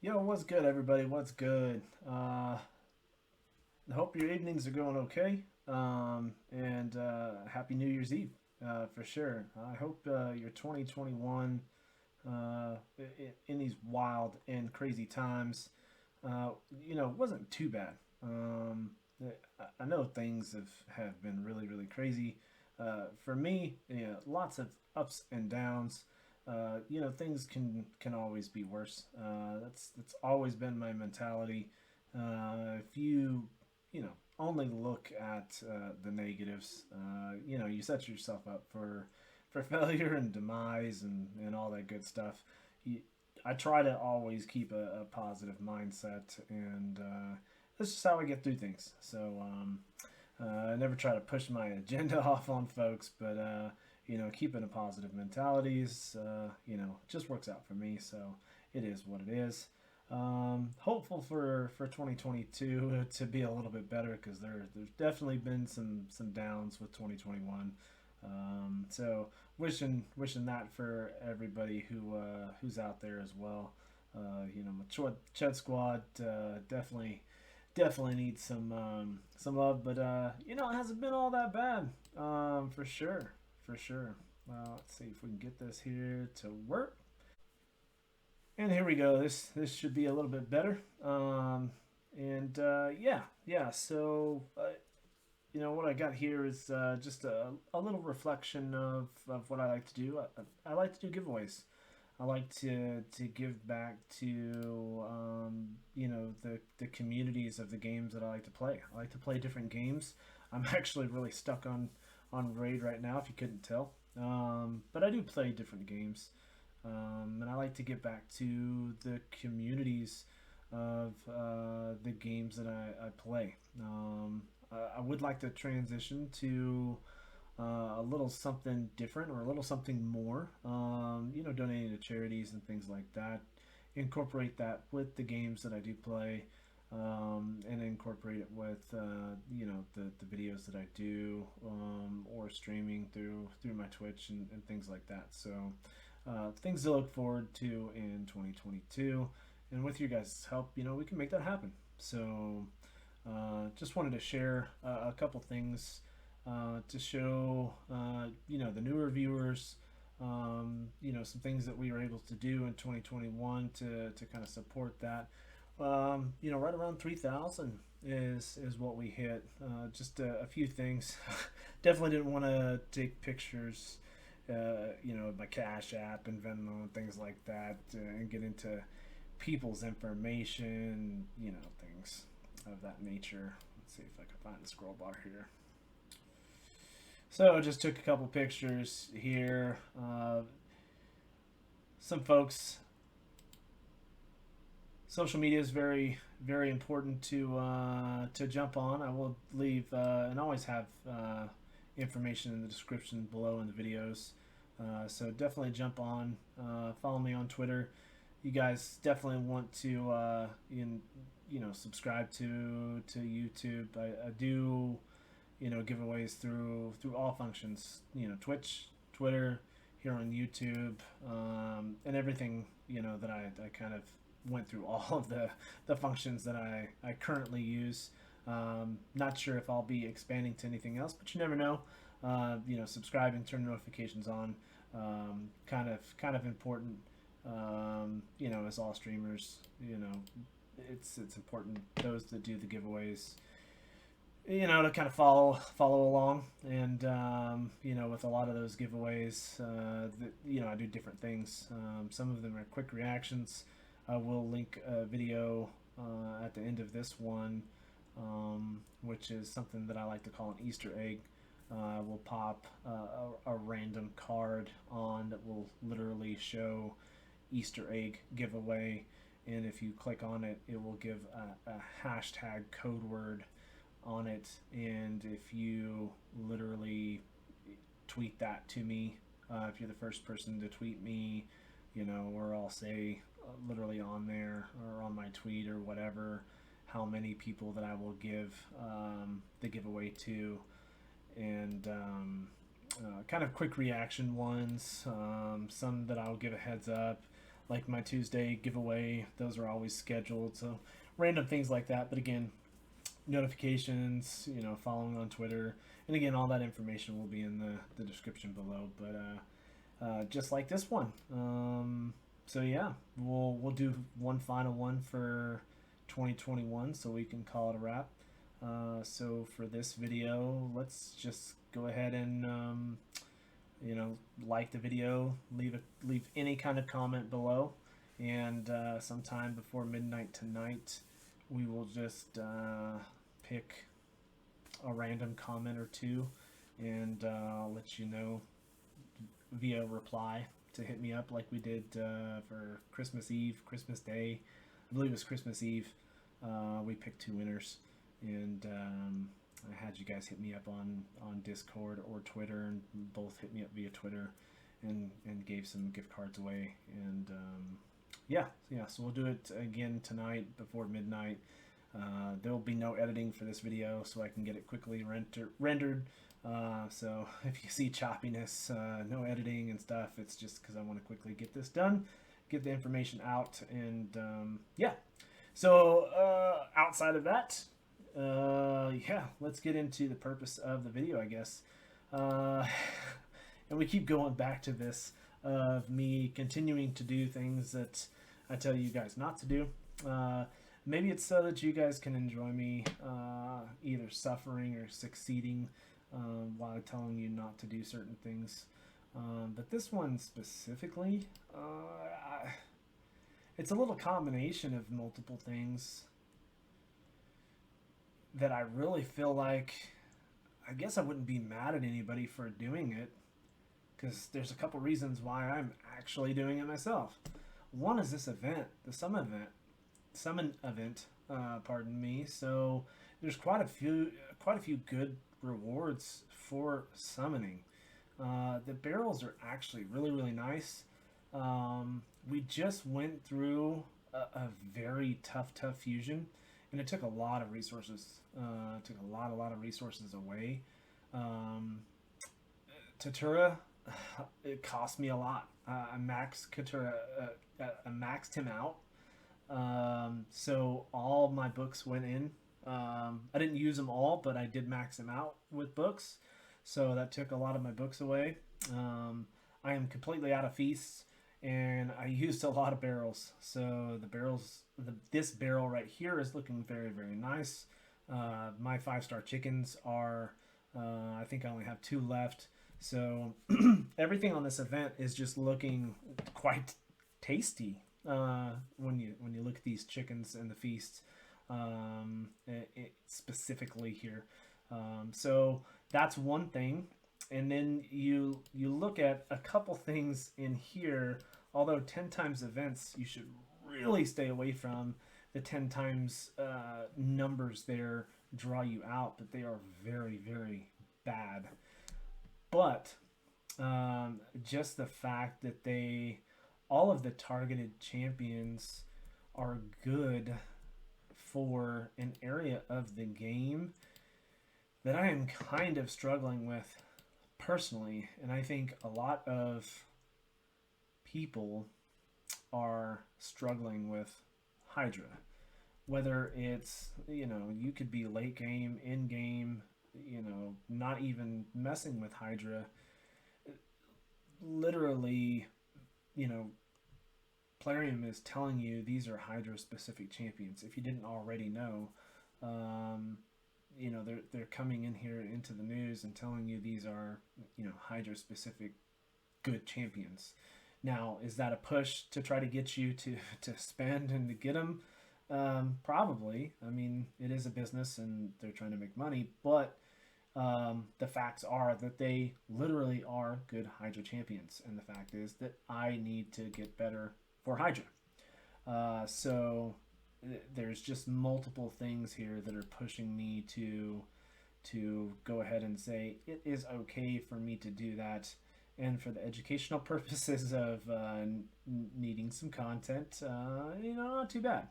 Yo, what's good, everybody? What's good? I hope your evenings are going okay. And Happy New Year's Eve, for sure. I hope your 2021, in these wild and crazy times, wasn't too bad. I know things have been really, really crazy. For me, lots of ups and downs. Things can always be worse. That's always been my mentality. If only look at the negatives, you set yourself up for failure and demise and all that good stuff. You, I try to always keep a positive mindset, and that's just how I get through things. I never try to push my agenda off on folks, but keeping a positive mentality is, just works out for me. So it is what it is. Hopeful for 2022 to be a little bit better because there's definitely been some downs with 2021. Wishing that for everybody who's out there as well. My Chud squad definitely needs some love, but it hasn't been all that bad, for sure. Let's see if we can get this here to work. And here we go. This should be a little bit better. And yeah. What I got here is just a little reflection of what I like to do. I like to do giveaways. I like to give back to the communities of the games that I like to play. I like to play different games. I'm actually really stuck on Raid right now, if you couldn't tell. But I do play different games, and I like to get back to the communities of the games that I play. I would like to transition to a little something different or a little something more. Donating to charities and things like that. Incorporate that with the games that I do play, and incorporate it with the videos that I do, or streaming through my Twitch and things like that. So things to look forward to in 2022, and with your guys' help, we can make that happen. So just wanted to share a couple things to show the newer viewers, some things that we were able to do in 2021 to kind of support that. Right around 3,000 is what we hit. Just a few things. Definitely didn't want to take pictures, my Cash App and Venmo and things like that, and get into people's information, things of that nature. Let's see if I can find the scroll bar here. So just took a couple pictures here. Some folks, social media is very very important to jump on. I will leave and always have information in the description below in the videos. So definitely jump on. Follow me on Twitter. You guys definitely want to subscribe to YouTube. I do giveaways through all functions. Twitch, Twitter, here on YouTube, and everything. That I kind of went through all of the functions that I currently use. Not sure if I'll be expanding to anything else, but you never know. Subscribing, turn notifications on, kind of important. As all streamers, it's important those that do the giveaways, to kind of follow along. And with a lot of those giveaways, I do different things. Some of them are quick reactions. I will link a video at the end of this one, which is something that I like to call an Easter egg. We'll pop a random card on that will literally show Easter egg giveaway, and if you click on it, it will give a hashtag code word on it. And if you literally tweet that to me, if you're the first person to tweet me, or I'll say literally on there or on my tweet or whatever, how many people that I will give the giveaway to. And kind of quick reaction ones, some that I'll give a heads up, like my Tuesday giveaway. Those are always scheduled. So random things like that. But again, notifications, following on Twitter. And again, all that information will be in the description below. But just like this one. So yeah, we'll do one final one for 2021, so we can call it a wrap. So for this video, let's just go ahead and like the video, leave any kind of comment below, and sometime before midnight tonight, we will just pick a random comment or two, and let you know via reply to hit me up like we did for Christmas Eve, Christmas Day. I believe it was Christmas Eve. We picked two winners, and I had you guys hit me up on Discord or Twitter, and both hit me up via Twitter and gave some gift cards away. And yeah, so we'll do it again tonight before midnight. There will be no editing for this video, so I can get it quickly rendered. So if you see choppiness, no editing and stuff, it's just because I want to quickly get this done, get the information out, and yeah. So outside of that, yeah, let's get into the purpose of the video, I guess. And we keep going back to this of me continuing to do things that I tell you guys not to do. Maybe it's so that you guys can enjoy me either suffering or succeeding while telling you not to do certain things. But this one specifically, it's a little combination of multiple things that I really feel like, I guess I wouldn't be mad at anybody for doing it, because there's a couple reasons why I'm actually doing it myself. One is this event, the summon event, pardon me. So there's quite a few good rewards for summoning. The barrels are actually really nice. We just went through a very tough fusion, and it took a lot of resources. Took a lot of resources away. Tatura, it cost me a lot. I maxed Katura. I maxed him out. So all my books went in. I didn't use them all, but I did max them out with books. So that took a lot of my books away. I am completely out of feasts, and I used a lot of barrels. So the barrels, this barrel right here is looking very nice. My 5-star chickens are, I think I only have 2 left. So everything on this event is just looking quite tasty. When you look at these chickens and the feasts, specifically here. So that's one thing. And then you look at a couple things in here. Although 10 times events, you should really stay away from. The 10 times numbers there draw you out, but they are very bad. But just the fact that all of the targeted champions are good for an area of the game that I am kind of struggling with personally, and I think a lot of people are struggling with Hydra. Whether it's, you could be late game, in game, not even messing with Hydra. Literally, Plarium is telling you these are Hydra specific champions. If you didn't already know, they're coming in here into the news and telling you these are, Hydra specific good champions. Now, is that a push to try to get you to spend and to get them? Probably. I mean, it is a business and they're trying to make money, but the facts are that they literally are good Hydra champions, and the fact is that I need to get better for Hydra. So there's just multiple things here that are pushing me to go ahead and say it is okay for me to do that, and for the educational purposes of needing some content, not too bad.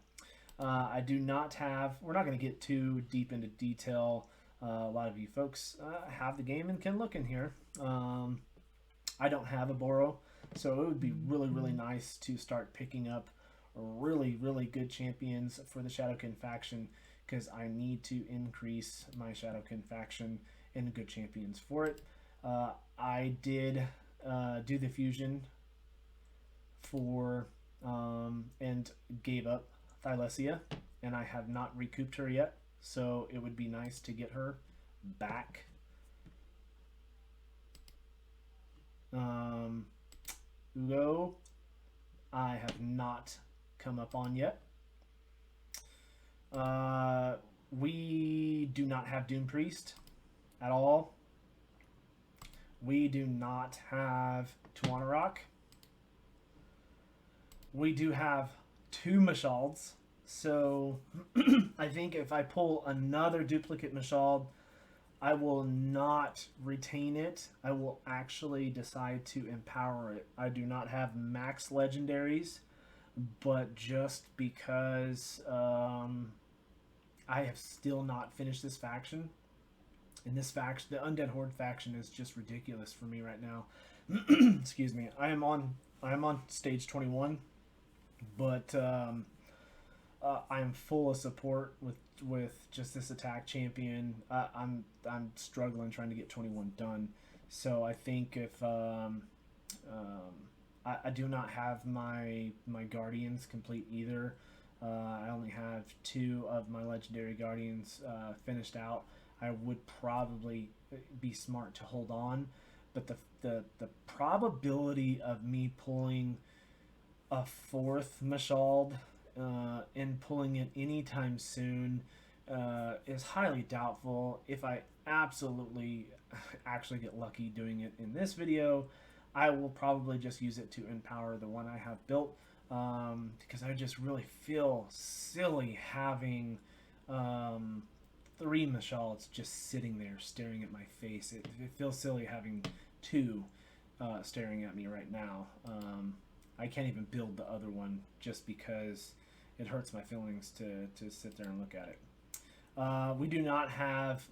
I do not have, we're not going to get too deep into detail. A lot of you folks have the game and can look in here. I don't have a Boro. So it would be really, really nice to start picking up really, really good champions for the Shadowkin faction, because I need to increase my Shadowkin faction and good champions for it. I did do the fusion for and gave up Thylesia, and I have not recouped her yet. So it would be nice to get her back. Ugo, I have not come up on yet. We do not have Doom Priest at all. We do not have Tuanarok. We do have 2 Mashalds. So I think if I pull another duplicate Mashald, I will not retain it. I will actually decide to empower it. I do not have max legendaries, but just because I have still not finished this faction, and this faction, the Undead Horde faction, is just ridiculous for me right now. Excuse me. I am on stage 21, but I am full of support with just this attack champion. I'm struggling trying to get 21 done. So I think if I do not have my guardians complete either. I only have 2 of my legendary guardians finished out. I would probably be smart to hold on, but the probability of me pulling a 4th Mashald and pulling it anytime soon is highly doubtful. If I absolutely actually get lucky doing it in this video, I will probably just use it to empower the one I have built, because I just really feel silly having 3 Mashalds just sitting there staring at my face. It feels silly having 2 staring at me right now. I can't even build the other one just because it hurts my feelings to sit there and look at it. We do not have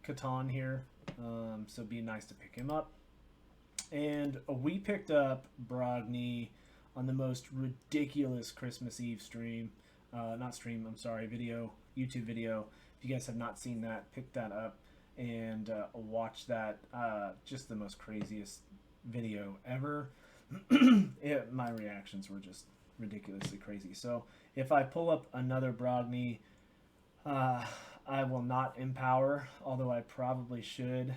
Catan here, so it'd be nice to pick him up. And we picked up Brogni on the most ridiculous Christmas Eve stream. Not stream, I'm sorry, video, YouTube video. If you guys have not seen that, pick that up and watch that. Just the most craziest video ever. My reactions were just ridiculously crazy. So if I pull up another Brogni, I will not empower, although I probably should.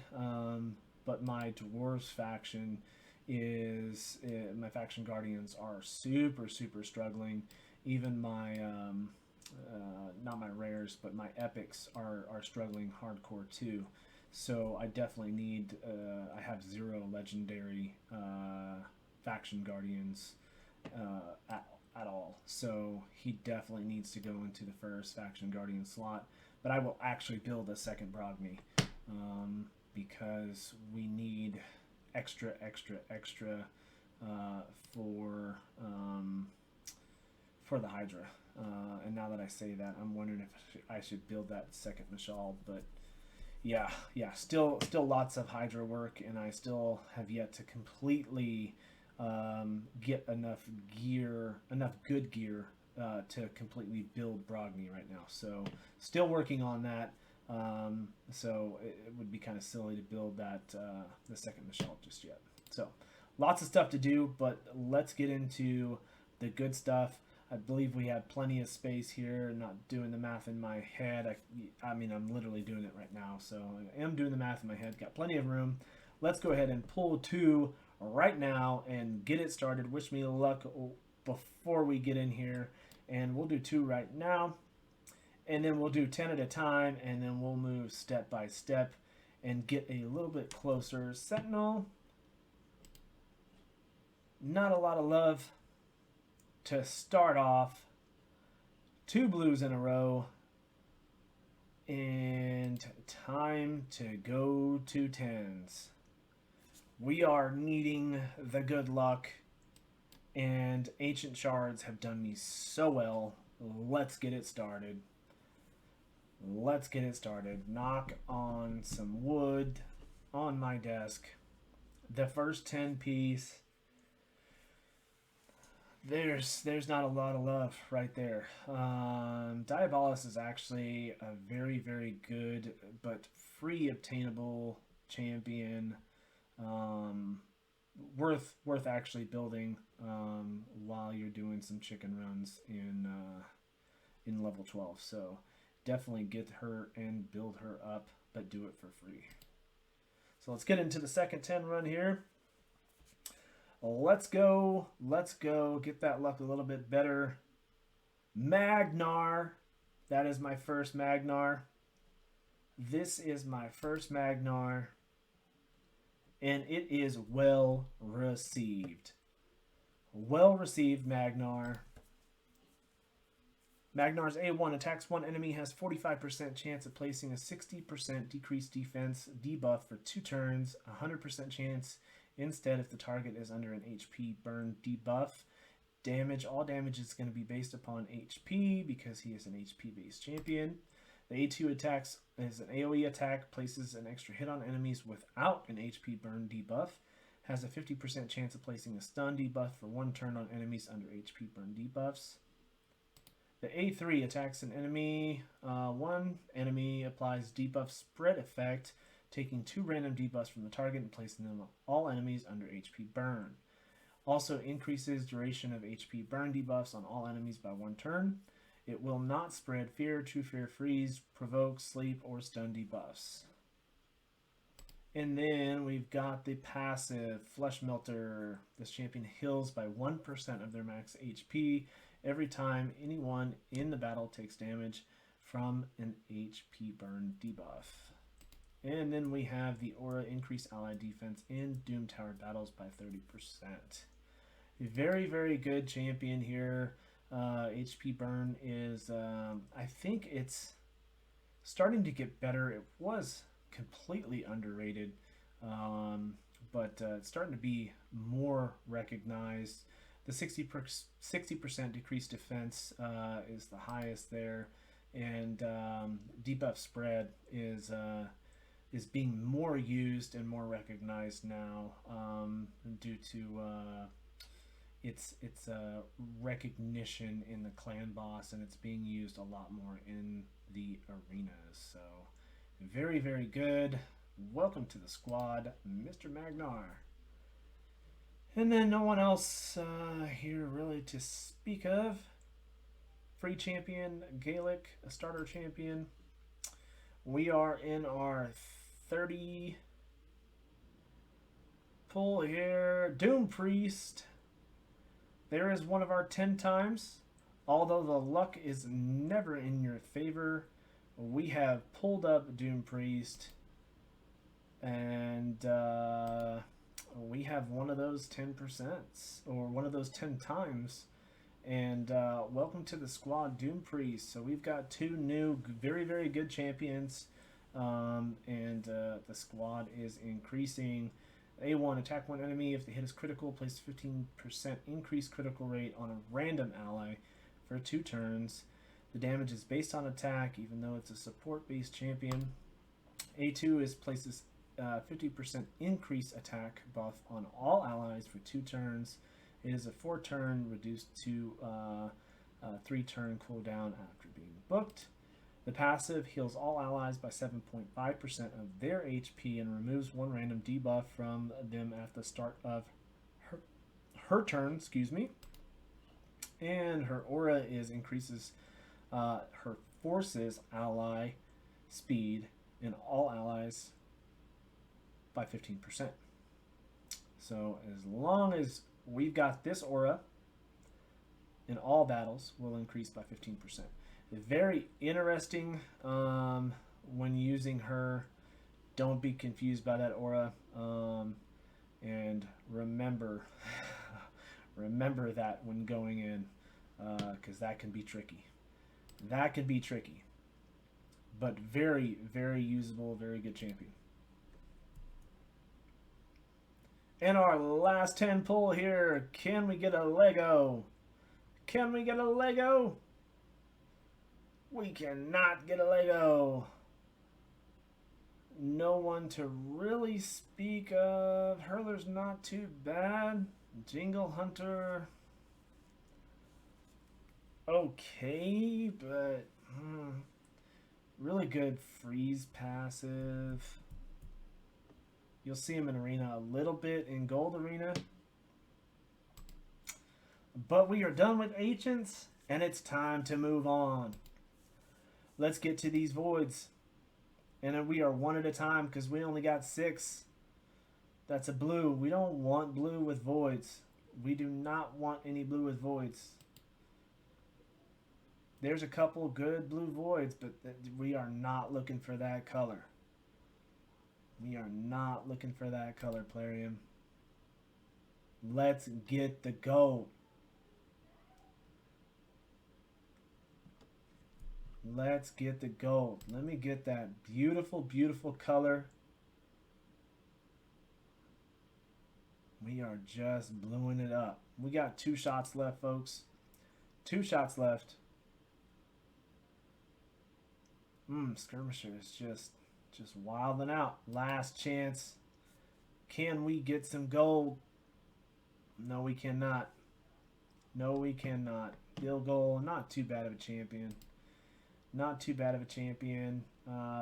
But my Dwarves faction is, my faction guardians are super struggling. Even my not my rares, but my epics are struggling hardcore too. So I definitely need, I have 0 legendary faction guardians at all. So he definitely needs to go into the first faction guardian slot. But I will actually build a second Brogni, because we need extra for the Hydra. And now that I say that, I'm wondering if I should build that second Mashal. But yeah, still lots of Hydra work, and I still have yet to completely get enough good gear to completely build Brogni right now. So still working on that. So it would be kind of silly to build that the second Mashal just yet. So lots of stuff to do, but let's get into the good stuff. I believe we have plenty of space here. Not doing the math in my head. I mean, I'm literally doing it right now. So I am doing the math in my head. Got plenty of room. Let's go ahead and pull 2 right now and get it started. Wish me luck before we get in here. And we'll do 2 right now. And then we'll do 10 at a time. And then we'll move step by step and get a little bit closer. Sentinel. Not a lot of love to start off. 2 blues in a row. And time to go to 10s. We are needing the good luck. And Ancient Shards have done me so well. Let's get it started. Let's get it started. Knock on some wood on my desk. The first 10 piece there's not a lot of love right there. Diabolus is actually a very, very good but free obtainable champion. Um, worth actually building while you're doing some chicken runs in level 12. So definitely get her and build her up, but do it for free. So let's get into the second 10 run here. Let's go. Let's go. Get that luck a little bit better. Magnar. That is my first Magnar. This is my first Magnar. And it is well received. Well received, Magnar. Magnar's A1 attacks one enemy, has 45% chance of placing a 60% decreased defense debuff for 2 turns, 100% chance instead if the target is under an HP burn debuff. Damage, all damage is going to be based upon HP because he is an HP based champion. The A2 attacks is an AoE attack, places an extra hit on enemies without an HP burn debuff, has a 50% chance of placing a stun debuff for 1 turn on enemies under HP burn debuffs. The A3 attacks an enemy. One enemy applies debuff spread effect, taking 2 random debuffs from the target and placing them on all enemies under HP burn. Also increases duration of HP burn debuffs on all enemies by 1 turn. It will not spread fear, true fear, freeze, provoke, sleep, or stun debuffs. And then we've got the passive Flesh Melter. This champion heals by 1% of their max HP every time anyone in the battle takes damage from an HP burn debuff. And then we have the Aura, increase ally defense in Doom Tower battles by 30%. A very, very good champion here. HP burn is, I think it's starting to get better. It was completely underrated, but it's starting to be more recognized. The 60% decreased defense is the highest there, and debuff spread is being more used and more recognized now due to its recognition in the clan boss, and it's being used a lot more in the arenas. So very, very good. Welcome to the squad, Mr. Magnar. And then no one else here really to speak of. Free champion, Gaelic, a starter champion. We are in our 30 pull here. Doom Priest. There is one of our 10 times. Although the luck is never in your favor, we have pulled up Doom Priest. And we have one of those 10%, or one of those 10 times. And welcome to the squad, Doom Priest. So we've got 2 new, very, very good champions. And the squad is increasing. A1, attack one enemy. If the hit is critical, place 15% increased critical rate on a random ally for 2 turns. The damage is based on attack, even though it's a support-based champion. A2 is places 50% increased attack buff on all allies for 2 turns. It is a 4-turn reduced to 3-turn cooldown after being booked. The passive heals all allies by 7.5% of their HP and removes 1 random debuff from them at the start of her turn, And her aura increases her forces ally speed in all allies by 15%. So as long as we've got this aura in all battles, will increase by 15%. Very interesting when using her. Don't be confused by that aura, and remember remember that when going in, because that can be tricky. But very, very usable, very good champion. And our last 10 pull here. Can we get a Lego? Can we get a Lego? We cannot get a Lego. No one to really speak of. Hurler's not too bad. Jingle Hunter. okay, but really good freeze passive. You'll see him in Arena a little bit in Gold Arena. But we are done with Ancients, and it's time to move on. Let's get to these Voids. And then we are one at a time because we only got 6. That's a blue. We don't want blue with Voids. We do not want any blue with Voids. There's a couple good blue Voids, but we are not looking for that color. We are not looking for that color, Plarium. Let's get the gold. Let's get the gold. Let me get that beautiful, beautiful color. We are just bluing it up. We got 2 shots left, folks. 2 shots left. Skirmisher is just wilding out. Last chance. Can we get some gold? No, we cannot. No, we cannot. Field goal. Not too bad of a champion. Not too bad of a champion.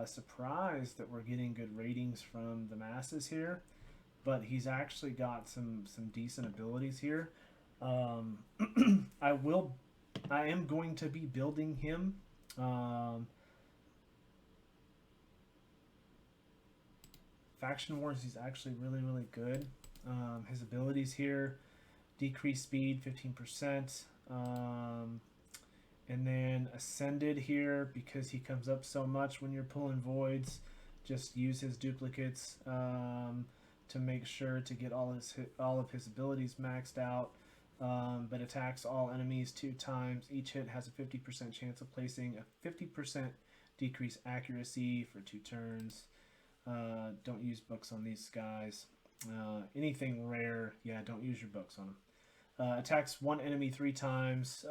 Surprised that we're getting good ratings from the masses here. But he's actually got some decent abilities here. I am going to be building him. Faction Wars, he's actually really, really good. His abilities here, decrease speed 15%. And then Ascended here, because he comes up so much when you're pulling Voids. Just use his duplicates to make sure to get all of his abilities maxed out. But attacks all enemies 2 times. Each hit has a 50% chance of placing a 50% decrease accuracy for 2 turns. Don't use books on these guys. Anything rare, yeah, don't use your books on them. Attacks 1 enemy 3 times.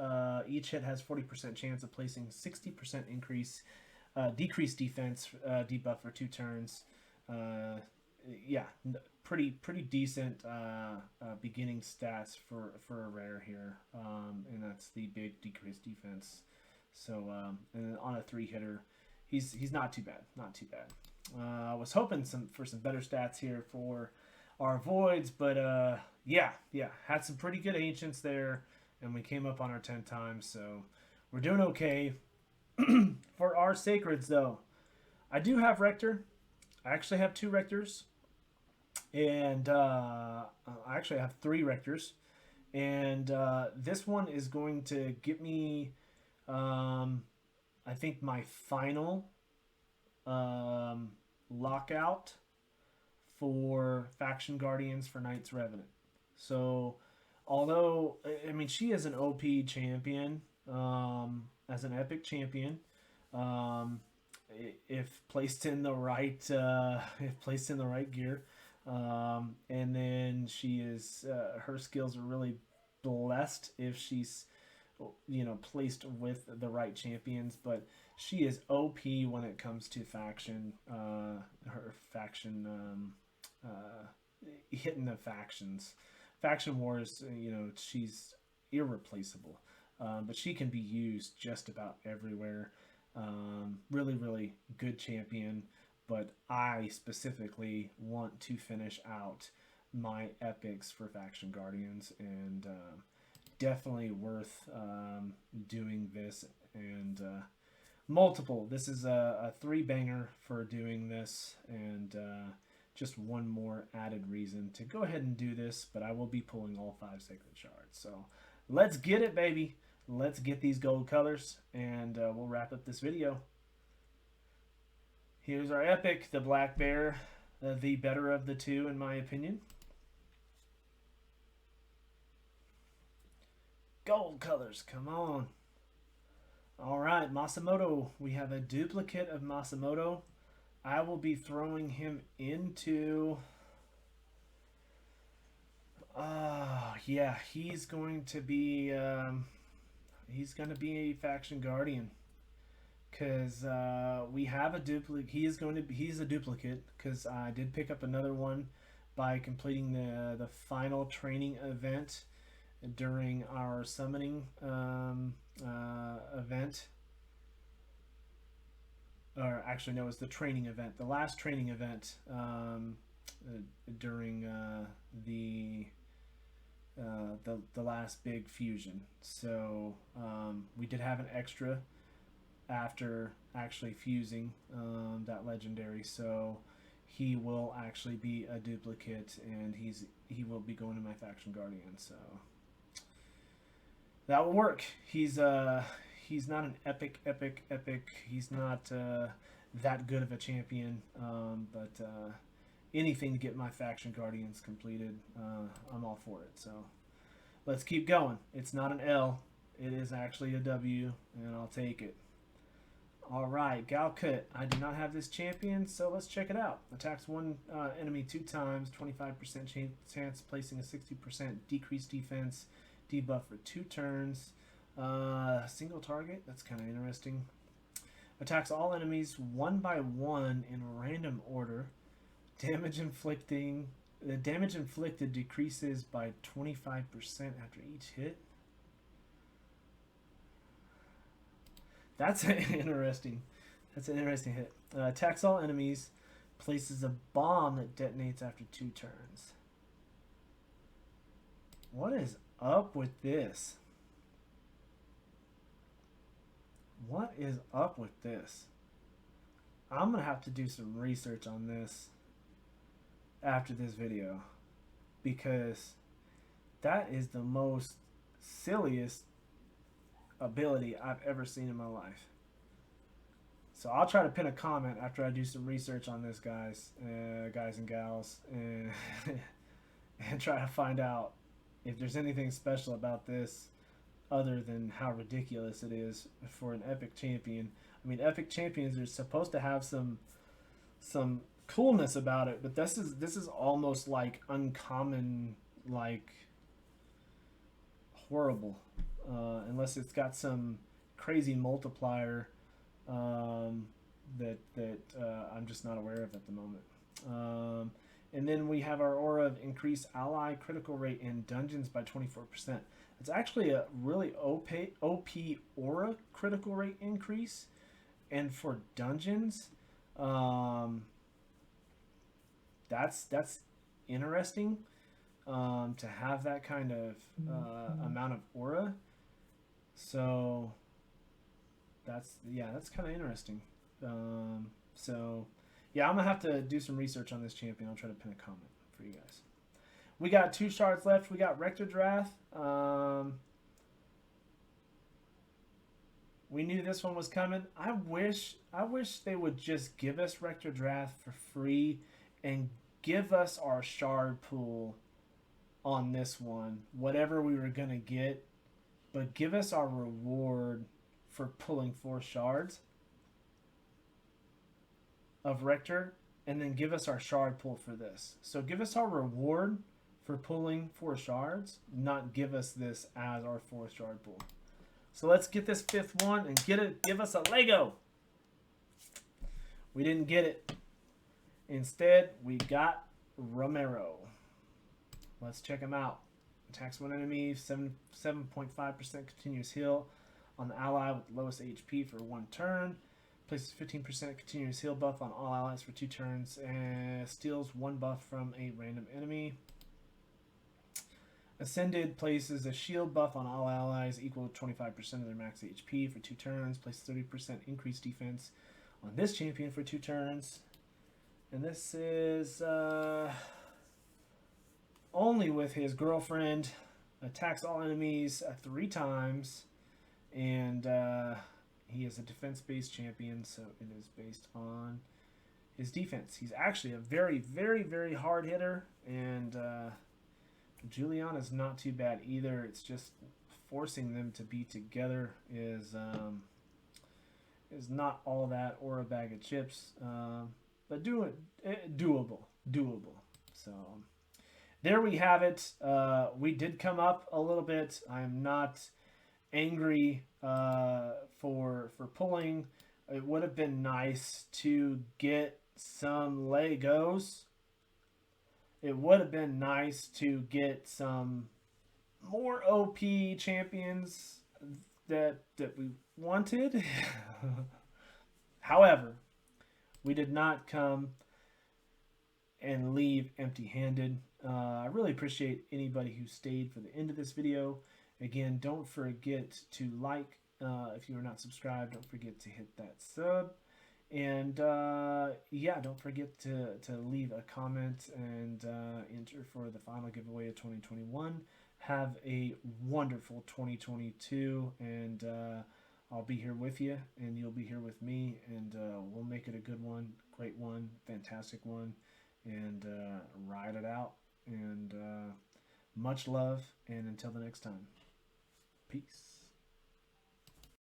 Each hit has 40% chance of placing 60% decreased defense debuff for 2 turns. Yeah, pretty decent beginning stats for a rare here, and that's the big decreased defense. So and on a 3-hitter, he's not too bad. Not too bad. I was hoping for some better stats here for our Voids, but yeah, had some pretty good Ancients there, and we came up on our 10 times, so we're doing okay. For our Sacreds, though, I do have Rector. I actually have 2 Rectors, and I actually have 3 Rectors, and this one is going to get me, I think, my final lockout for Faction Guardians for Knights Revenant. So, although, I mean, she is an OP champion, as an epic champion, if placed in the right, gear, and then she is, her skills are really blessed if she's, placed with the right champions, but she is OP when it comes to faction, her faction, hitting the factions. Faction Wars, she's irreplaceable, but she can be used just about everywhere. Really, really good champion, but I specifically want to finish out my epics for Faction Guardians, and definitely worth doing this, and multiple. This is a 3-banger for doing this, and just one more added reason to go ahead and do this, but I will be pulling all 5 Sacred Shards. So let's get it, baby. Let's get these gold colors, and we'll wrap up this video. Here's our epic, the Black Bear, the better of the 2 in my opinion. Gold colors, come on. All right, Masamoto. We have a duplicate of Masamoto. I will be throwing him into... yeah, he's going to be a Faction Guardian, because we have a duplicate. He's a duplicate, because I did pick up another one by completing the final training event during our summoning event, or actually no, it was the training event, the last training event during the last big fusion. So we did have an extra after actually fusing that legendary. So he will actually be a duplicate, and he will be going to my faction guardian. So that will work. He's not an epic. He's not that good of a champion, but anything to get my faction guardians completed, I'm all for it. So let's keep going. It's not an L, it is actually a W, and I'll take it. Alright, Galkut. I do not have this champion, so let's check it out. Attacks one enemy 2 times, 25% chance, placing a 60% decreased defense, debuff for 2 turns. Single target, that's kind of interesting. Attacks all enemies 1 by 1 in random order. Damage inflicting. The damage inflicted decreases by 25% after each hit. That's interesting. That's an interesting hit. Attacks all enemies. Places a bomb that detonates after 2 turns. What is up with this? What is up with this? I'm going to have to do some research on this after this video, because that is the most silliest ability I've ever seen in my life. So I'll try to pin a comment after I do some research on this, guys and gals, and, and try to find out if there's anything special about this other than how ridiculous it is for an epic champion. I mean, epic champions are supposed to have some coolness about it, but this is almost like uncommon, like horrible, unless it's got some crazy multiplier that I'm just not aware of at the moment. And then we have our aura of increased ally critical rate in dungeons by 24%. It's actually a really OP aura critical rate increase, and for dungeons, that's interesting to have that kind of amount of aura. So that's kind of interesting. So yeah, I'm gonna have to do some research on this champion. I'll try to pin a comment for you guys. We got 2 shards left. We got Rector Drath. We knew this one was coming. I wish they would just give us Rector Drath for free and give us our shard pool on this one, whatever we were gonna get, but give us our reward for pulling 4 shards of Rector, and then give us our shard pool for this. So give us our reward for pulling 4 shards, not give us this as our 4th shard pool. So let's get this 5th one and give us a Lego. We didn't get it. Instead, we got Romero. Let's check him out. Attacks one enemy, 7.5% continuous heal on the ally with lowest HP for 1 turn. Places 15% continuous heal buff on all allies for 2 turns, and steals 1 buff from a random enemy. Ascended places a shield buff on all allies equal to 25% of their max HP for 2 turns. Places 30% increased defense on this champion for 2 turns. And this is only with his girlfriend. Attacks all enemies 3 times. And he is a defense-based champion, so it is based on his defense. He's actually a very, very, very hard hitter. And Julian is not too bad either. It's just forcing them to be together is not all that or a bag of chips, but doable. So there we have it. We did come up a little bit. I am not angry for pulling. It would have been nice to get some Legos. It would have been nice to get some more OP champions that we wanted. However, we did not come and leave empty-handed. I really appreciate anybody who stayed for the end of this video. Again, don't forget to like. If you are not subscribed, don't forget to hit that sub. And yeah, don't forget to leave a comment and enter for the final giveaway of 2021. Have a wonderful 2022, and I'll be here with you, and you'll be here with me, and we'll make it a good one, great one, fantastic one, and ride it out. And much love, and until the next time, peace.